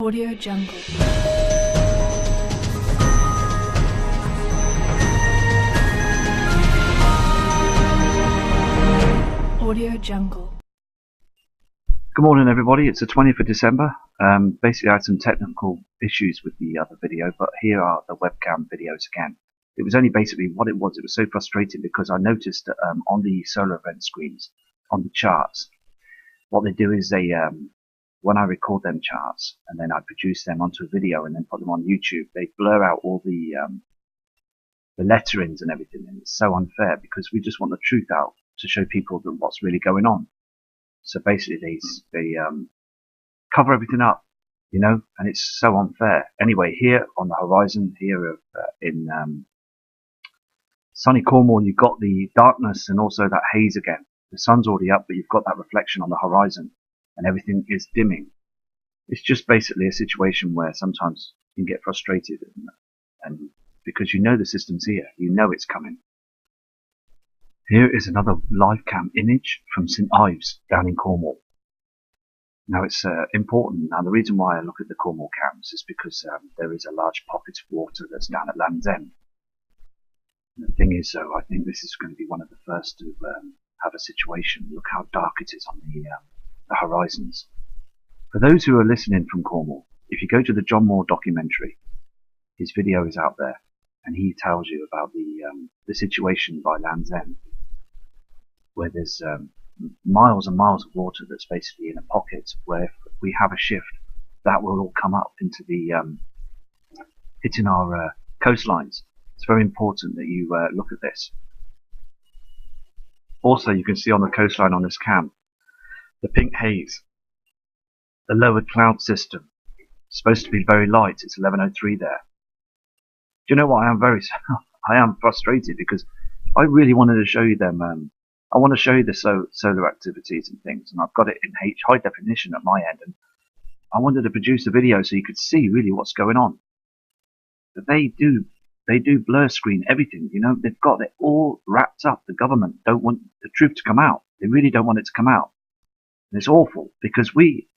Audio Jungle. Audio Jungle. Good morning everybody, it's the 20th of December. Basically I had some technical issues with the other video, but here are the webcam videos again. It was only basically what it was so frustrating because I noticed that on the solar event screens, on the charts, what they do is they, when I record them charts and then I produce them onto a video and then put them on YouTube, they blur out all the letterings and everything, and it's so unfair because we just want the truth out to show people that what's really going on. So basically they cover everything up, you know, and it's so unfair. Anyway, here on the horizon here in sunny Cornwall, you've got the darkness and also that haze again. The sun's already up, but you've got that reflection on the horizon and everything is dimming. It's just basically a situation where sometimes you can get frustrated and because you know the system's here, you know it's coming. Here is another live cam image from St Ives down in Cornwall. Now it's important. Now the reason why I look at the Cornwall cams is because there is a large pocket of water that's down at Land's End. And the thing is, I think this is going to be one of the first to have a situation. Look how dark it is on the horizons. For those who are listening from Cornwall, if you go to the John Moore documentary, his video is out there, and he tells you about the situation by Land's End, where there's miles and miles of water that's basically in a pocket where if we have a shift, that will all come up into the hitting our coastlines. It's very important that you look at this. Also, you can see on the coastline on this cam, the pink haze, the lowered cloud system. It's supposed to be very light. It's 11:03 there. Do you know what? I am frustrated because I really wanted to show you them. I want to show you the solar activities and things, and I've got it in high definition at my end, and I wanted to produce a video so you could see really what's going on. But they do blur screen everything, you know. They've got it all wrapped up. The government don't want the truth to come out. They really don't want it to come out. And it's awful because we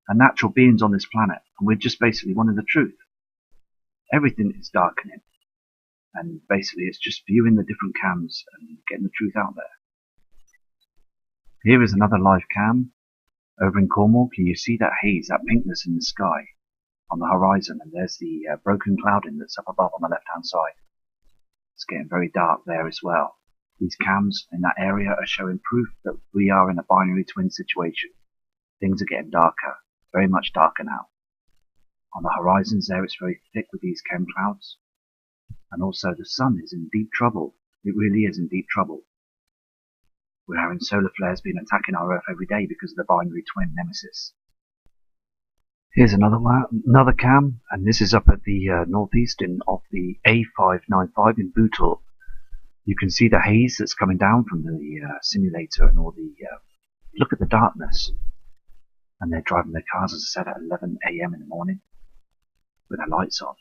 are natural beings on this planet, and we're just basically wanting the truth. Everything is darkening. And basically it's just viewing the different cams and getting the truth out there. Here is another live cam over in Cornwall. Can you see that haze, that pinkness in the sky on the horizon? And there's the broken clouding that's up above on the left hand side. It's getting very dark there as well. These cams in that area are showing proof that we are in a binary twin situation. Things are getting darker, very much darker now. On the horizons there, it's very thick with these chem clouds. And also the sun is in deep trouble. It really is in deep trouble. We're having solar flares being attacking our Earth every day because of the binary twin nemesis. Here's another cam, and this is up at the northeast of the A595 in Bootle. You can see the haze that's coming down from the simulator and all the... look at the darkness. And they're driving their cars, as I said, at 11 AM in the morning with their lights on.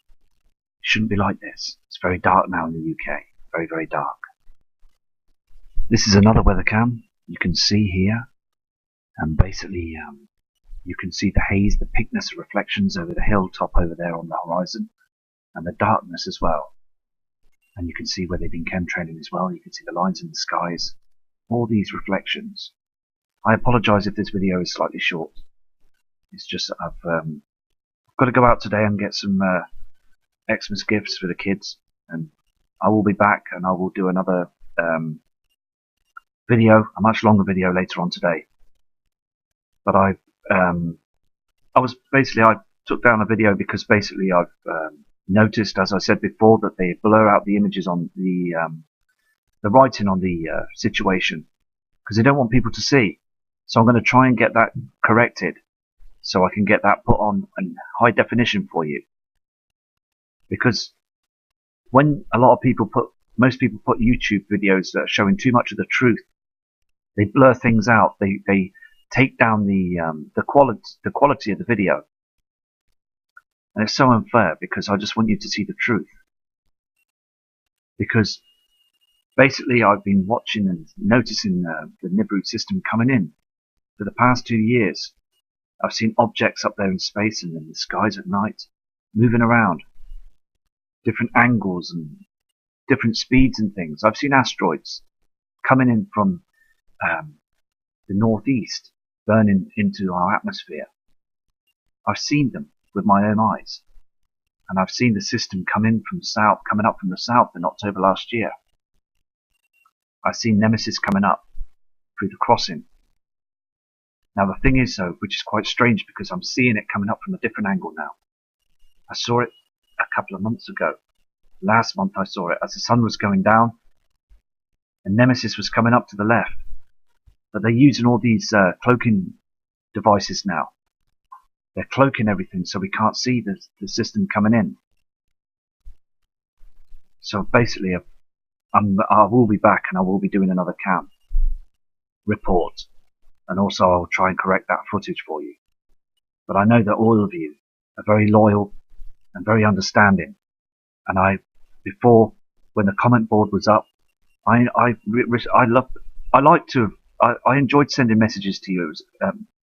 Shouldn't be like this. It's very dark now in the UK. Very, very dark. This is another weather cam. You can see here, and basically you can see the haze, the pinkness of reflections over the hilltop over there on the horizon, and the darkness as well. And you can see where they've been chemtrailing as well. You can see the lines in the skies. All these reflections. I apologise if this video is slightly short. It's just that I've got to go out today and get some Xmas gifts for the kids, and I will be back and I will do another video, a much longer video later on today. But I took down a video because basically I've noticed, as I said before, that they blur out the images on the writing on the situation because they don't want people to see. So I'm going to try and get that corrected so I can get that put on in high definition for you. Because when most people put YouTube videos that are showing too much of the truth, they blur things out. They take down the quality of the video, and it's so unfair because I just want you to see the truth. Because basically, I've been watching and noticing the Nibiru system coming in for the past 2 years, I've seen objects up there in space and in the skies at night, moving around, different angles and different speeds and things. I've seen asteroids coming in from the northeast, burning into our atmosphere. I've seen them with my own eyes. And I've seen the system coming up from the south in October last year. I've seen Nemesis coming up through the crossing. Now the thing is, though, which is quite strange because I'm seeing it coming up from a different angle now. I saw it a couple of months ago. Last month I saw it as the sun was going down and Nemesis was coming up to the left. But they're using all these cloaking devices now. They're cloaking everything so we can't see the system coming in. So basically, I will be back and I will be doing another cam report. And also I'll try and correct that footage for you. But I know that all of you are very loyal and very understanding. And before, when the comment board was up, I enjoyed sending messages to you.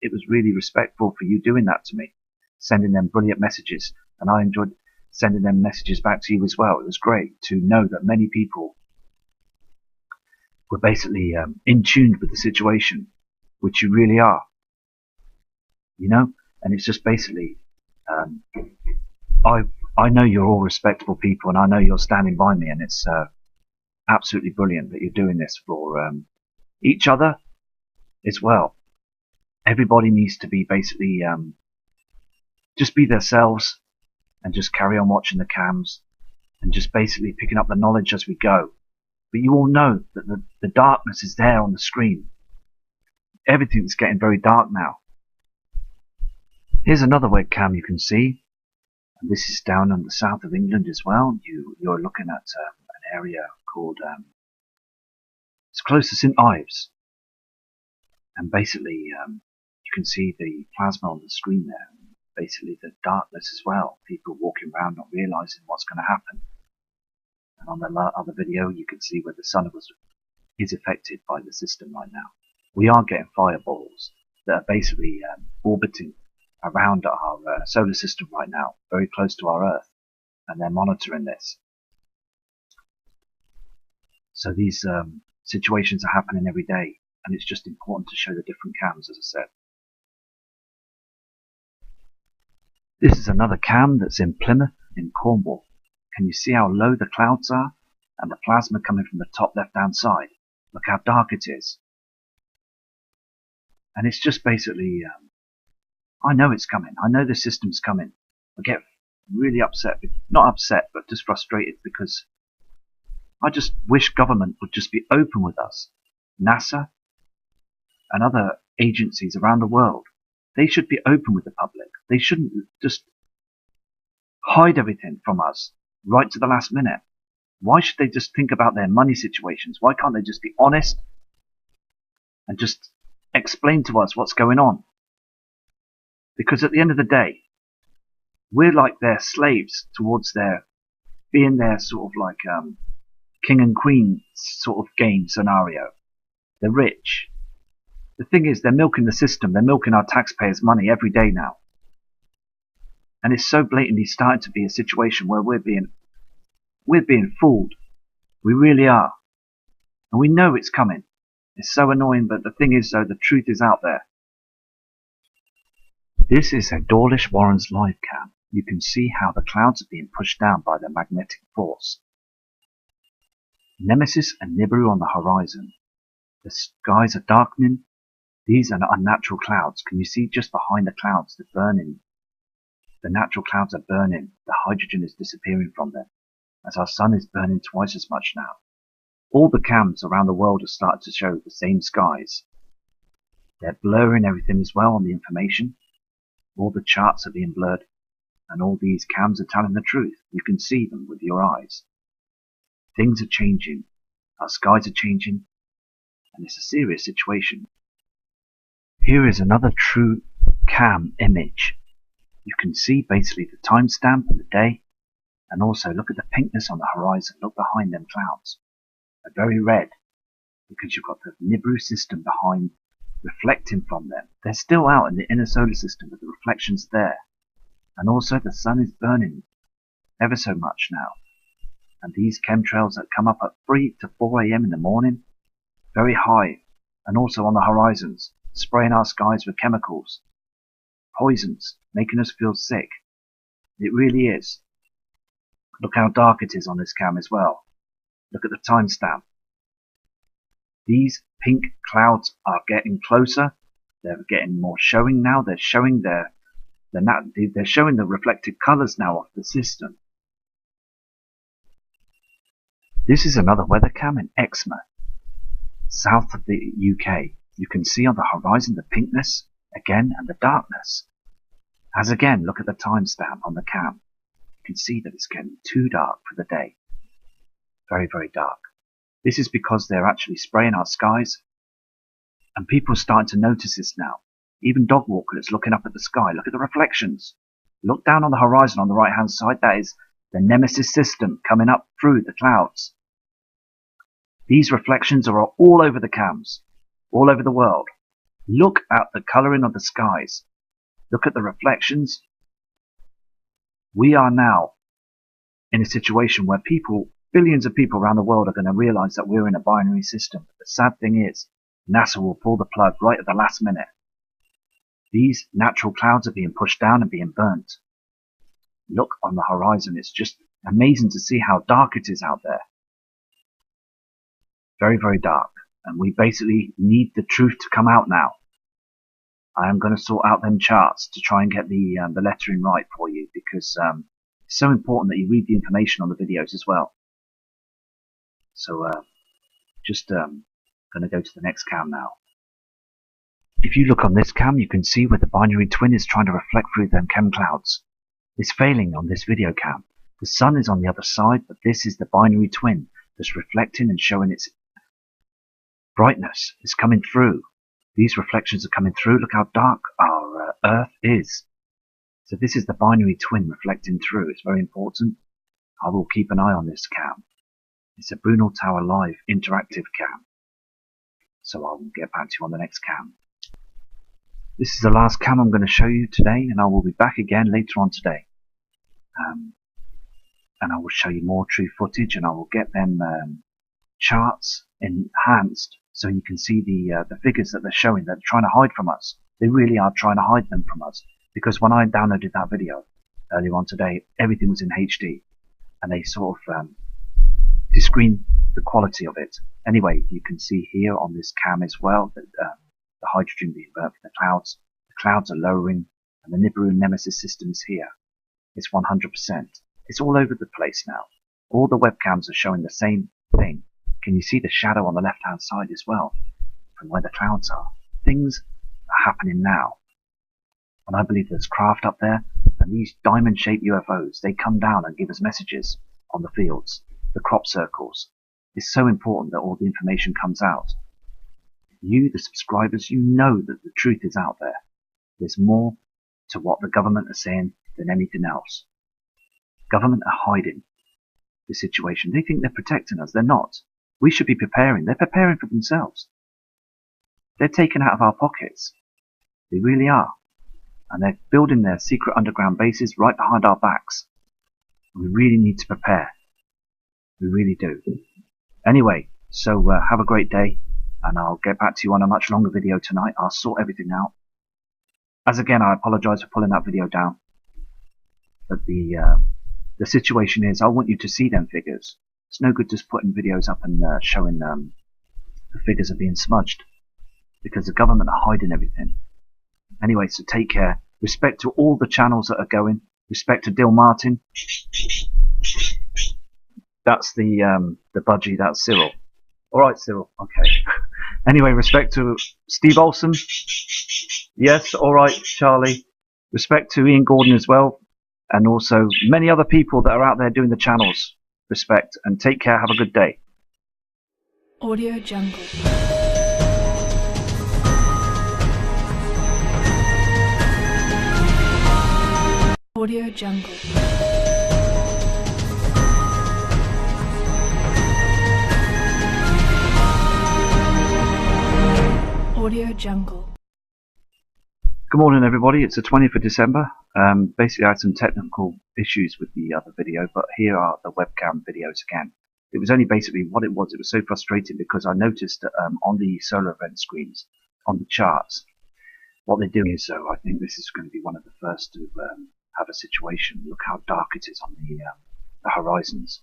It was really respectful for you doing that to me, sending them brilliant messages, and I enjoyed sending them messages back to you as well. It was great to know that many people were basically in tune with the situation, which you really are, you know. And it's just basically, I know you're all respectable people, and I know you're standing by me, and it's absolutely brilliant that you're doing this for each other as well. Everybody needs to be basically just be themselves and just carry on watching the cams and just basically picking up the knowledge as we go. But you all know that the darkness is there on the screen. Everything's getting very dark now. Here's another webcam you can see, and this is down in the south of England as well. You're looking at an area called it's close to St Ives, and basically you can see the plasma on the screen there. Basically the darkness as well. People walking around not realizing what's going to happen. And on the other video, you can see where the sun is affected by the system right now. We are getting fireballs that are basically orbiting around our solar system right now, very close to our Earth, and they're monitoring this. So these situations are happening every day, and it's just important to show the different cams, as I said. This is another cam that's in Plymouth in Cornwall. Can you see how low the clouds are and the plasma coming from the top left hand side? Look how dark it is. And it's just basically, I know it's coming. I know the system's coming. I get really upset, not upset, but just frustrated because I just wish government would just be open with us. NASA and other agencies around the world, they should be open with the public. They shouldn't just hide everything from us right to the last minute. Why should they just think about their money situations? Why can't they just be honest and just explain to us what's going on? Because at the end of the day, we're like their slaves towards their being their sort of like king and queen sort of game scenario. They're rich. The thing is, they're milking the system. They're milking our taxpayers' money every day now. And it's so blatantly starting to be a situation where we're being fooled. We really are. And we know it's coming. It's so annoying, but the thing is, though, the truth is out there. This is a Dawlish Warren's live cam. You can see how the clouds are being pushed down by the magnetic force. Nemesis and Nibiru on the horizon. The skies are darkening. These are unnatural clouds. Can you see just behind the clouds, they're burning? The natural clouds are burning. The hydrogen is disappearing from them, as our sun is burning twice as much now. All the cams around the world are starting to show the same skies. They're blurring everything as well on the information. All the charts are being blurred, and all these cams are telling the truth. You can see them with your eyes. Things are changing. Our skies are changing, and it's a serious situation. Here is another true cam image. You can see basically the timestamp and the day, and also look at the pinkness on the horizon. Look behind them clouds. They're very red because you've got the Nibiru system behind reflecting from them. They're still out in the inner solar system with the reflections there. And also the sun is burning ever so much now. And these chemtrails that come up at 3 to 4 a.m. in the morning, very high, and also on the horizons, spraying our skies with chemicals, poisons, making us feel sick. It really is. Look how dark it is on this cam as well. Look at the timestamp. These pink clouds are getting closer. They're getting more showing now. They're showing they're showing the reflected colours now of the system. This is another weather cam in Exmouth, south of the UK. You can see on the horizon the pinkness again and the darkness. As again, look at the timestamp on the cam. You can see that it's getting too dark for the day. Very, very dark. This is because they're actually spraying our skies, and people are starting to notice this now. Even dog walkers looking up at the sky. Look at the reflections. Look down on the horizon on the right hand side. That is the Nemesis system coming up through the clouds. These reflections are all over the cams, all over the world. Look at the colouring of the skies. Look at the reflections. We are now in a situation where billions of people around the world are going to realise that we're in a binary system. But the sad thing is, NASA will pull the plug right at the last minute. These natural clouds are being pushed down and being burnt. Look on the horizon. It's just amazing to see how dark it is out there. Very, very dark. And we basically need the truth to come out now. I am going to sort out them charts to try and get the lettering right for you, because it's so important that you read the information on the videos as well. So just going to go to the next cam now. If you look on this cam, you can see where the binary twin is trying to reflect through them chem clouds. It's failing on this video cam. The sun is on the other side, but this is the binary twin that's reflecting and showing its brightness. It's coming through. These reflections are coming through. Look how dark our Earth is. So this is the binary twin reflecting through. It's very important. I will keep an eye on this cam. It's a Brunel Tower Live interactive cam. So I will get back to you on the next cam. This is the last cam I'm going to show you today, and I will be back again later on today. And I will show you more true footage, and I will get them charts enhanced so you can see the figures that they're showing. They're trying to hide from us. They really are trying to hide them from us, because when I downloaded that video earlier on today, everything was in HD, and they sort of de-screen the quality of it. Anyway, you can see here on this cam as well that the hydrogen being burnt from the clouds. The clouds are lowering, and the Nibiru Nemesis system is here. It's 100%. It's all over the place now. All the webcams are showing the same thing. Can you see the shadow on the left-hand side as well, from where the clouds are? Things are happening now. And I believe there's craft up there, and these diamond-shaped UFOs, they come down and give us messages on the fields, the crop circles. It's so important that all the information comes out. You, the subscribers, you know that the truth is out there. There's more to what the government are saying than anything else. Government are hiding the situation. They think they're protecting us. They're not. We should be preparing. They're preparing for themselves. They're taken out of our pockets. They really are. And they're building their secret underground bases right behind our backs. We really need to prepare. We really do. Anyway, so have a great day, and I'll get back to you on a much longer video tonight. I'll sort everything out. As again, I apologise for pulling that video down. But the situation is, I want you to see them figures. It's no good just putting videos up and showing the figures are being smudged, because the government are hiding everything. Anyway, so take care. Respect to all the channels that are going. Respect to Dill Martin. That's the budgie. That's Cyril. All right, Cyril. Okay. Anyway, respect to Steve Olsen. Yes. All right, Charlie. Respect to Ian Gordon as well, and also many other people that are out there doing the channels. Respect and take care. Have a good day. Audio Jungle. Audio Jungle. Audio Jungle. Good morning, everybody. It's the 20th of December. Basically, I had some technical issues with the other video, but here are the webcam videos again. It was only basically what it was. It was so frustrating because I noticed that on the solar event screens, on the charts, what they're doing is, I think this is going to be one of the first to have a situation. Look how dark it is on the horizons.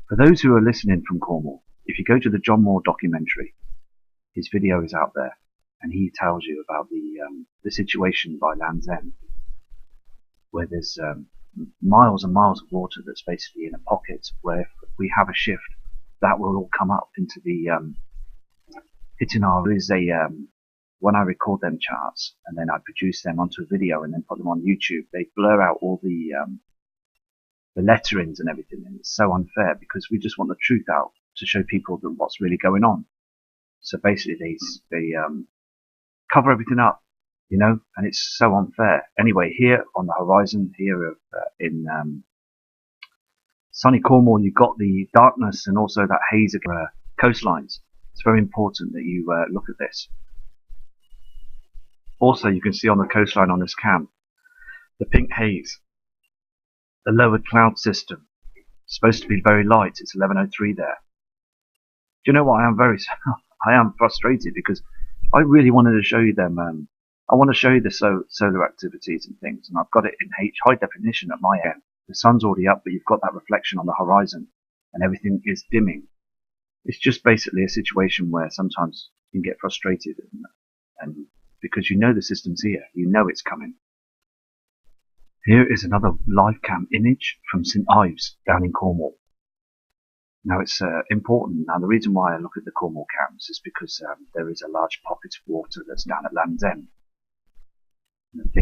For those who are listening from Cornwall, if you go to the John Moore documentary, his video is out there, and he tells you about the situation by Land's End, where there's miles and miles of water that's basically in a pocket where if we have a shift, that will all come up into the hitting our when I record them charts and then I produce them onto a video and then put them on YouTube, they blur out all the letterings and everything, and it's so unfair because we just want the truth out to show people that what's really going on. So basically they cover everything up, you know, and it's so unfair. Anyway, here on the horizon, here in sunny Cornwall, you've got the darkness and also that haze of coastlines. It's very important that you look at this. Also, you can see on the coastline on this cam, the pink haze, the lowered cloud system. It's supposed to be very light. It's 11:03 there. Do you know what? I am frustrated because I really wanted to show you them. I want to show you the solar activities and things, and I've got it in high definition at my end. The sun's already up, but you've got that reflection on the horizon, and everything is dimming. It's just basically a situation where sometimes you can get frustrated, and because you know the system's here, you know it's coming. Here is another live cam image from St Ives down in Cornwall. Now it's important. Now the reason why I look at the Cornwall cams is because there is a large pocket of water that's down at Land's End. And the thing